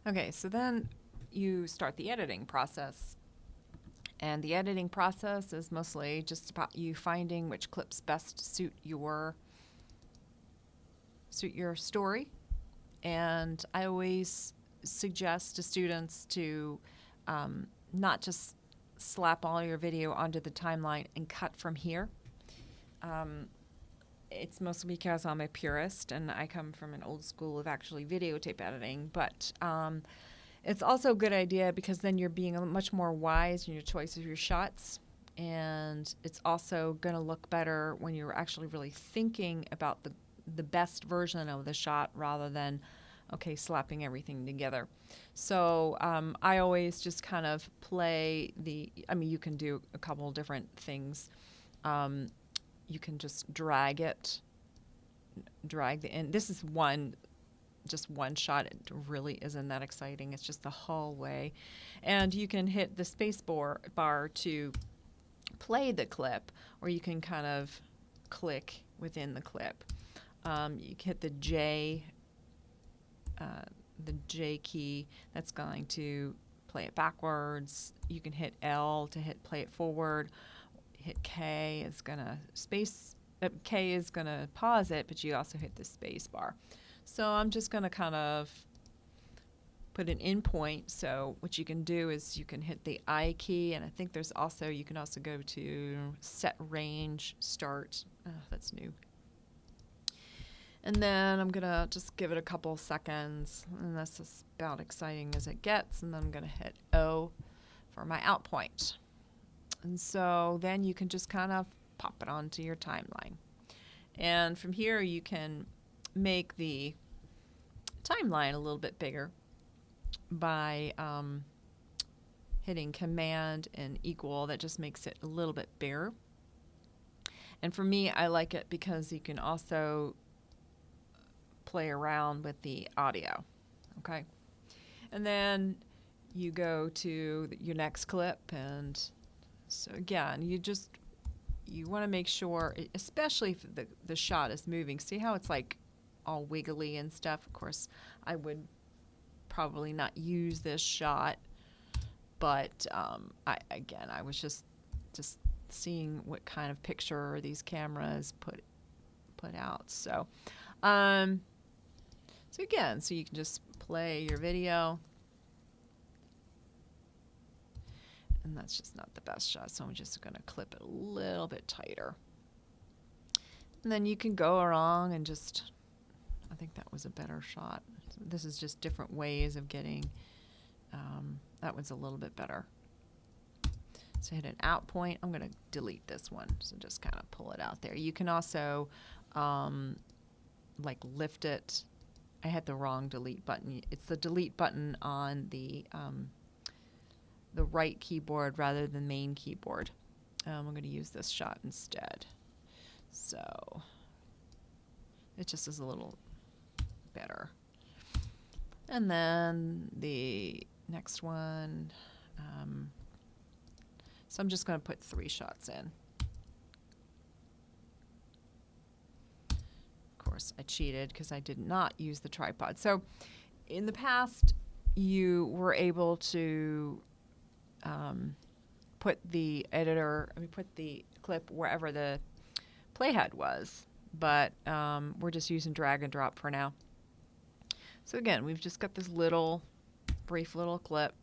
Okay, so then you start the editing process. And the editing process is mostly just about you finding which clips best suit your story. And I always suggest to students to not just slap all your video onto the timeline and cut from here. It's mostly because I'm a purist and I come from an old school of actually videotape editing, but it's also a good idea because then you're being much more wise in your choice of your shots, and it's also going to look better when you're actually really thinking about the best version of the shot rather than, okay, slapping everything together. So I always just kind of play you can do a couple different things. You can just drag the end. This is just one shot. It really isn't that exciting. It's just the whole way. And you can hit the space bar to play the clip, or you can kind of click within the clip. You can hit the J key. That's going to play it backwards. You can hit L to play it forward. Hit K is gonna K is gonna pause it, but you also hit the space bar. So I'm just gonna kind of put an in point. So what you can do is you can hit the I key, and I think you can also go to set range, start. That's new. And then I'm gonna just give it a couple seconds, and that's as about exciting as it gets. And then I'm gonna hit O for my out point. And so then you can just kind of pop it onto your timeline. And from here you can make the timeline a little bit bigger by hitting Command and equal. That just makes it a little bit bigger. And for me, I like it because you can also play around with the audio. Okay. And then you go to your next clip, and so again, you want to make sure, especially if the shot is moving. See how it's like all wiggly and stuff? Of course, I would probably not use this shot, but I was just seeing what kind of picture these cameras put out. So, so you can just play your video. And that's just not the best shot, so I'm just going to clip it a little bit tighter. And then you can go around and I think that was a better shot. So this is just different ways of getting, that one's a little bit better. So hit an out point. I'm going to delete this one, so just kind of pull it out there. You can also like lift it. I had the wrong delete button. It's the delete button on the right keyboard rather than main keyboard. I'm going to use this shot instead. So it just is a little better. And then the next one, so I'm just going to put 3 shots in. Of course, I cheated because I did not use the tripod. So in the past, you were able to put the clip wherever the playhead was, but we're just using drag and drop for now. So again, we've just got this brief little clip,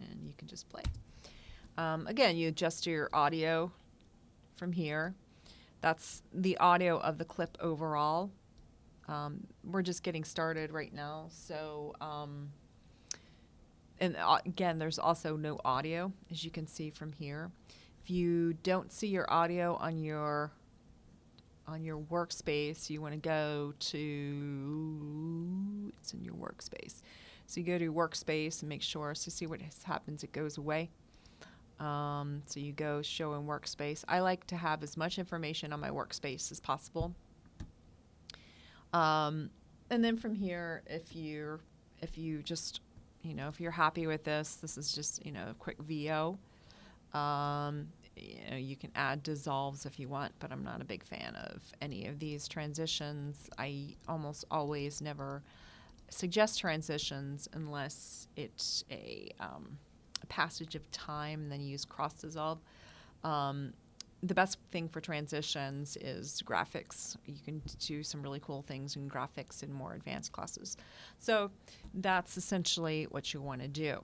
and you can just play. Again, you adjust your audio from here. That's the audio of the clip overall. We're just getting started right now, so and again, there's also no audio, as you can see from here. If you don't see your audio on your workspace, you want to go to, it's in your workspace. So you go to workspace and make sure, so see what happens, it goes away. So you go show in workspace. I like to have as much information on my workspace as possible. And then from here, if you're happy with this is just, a quick VO. You can add dissolves if you want, but I'm not a big fan of any of these transitions. I almost always never suggest transitions unless it's a passage of time, and then you use cross dissolve. The best thing for transitions is graphics. You can do some really cool things in graphics in more advanced classes. So that's essentially what you want to do.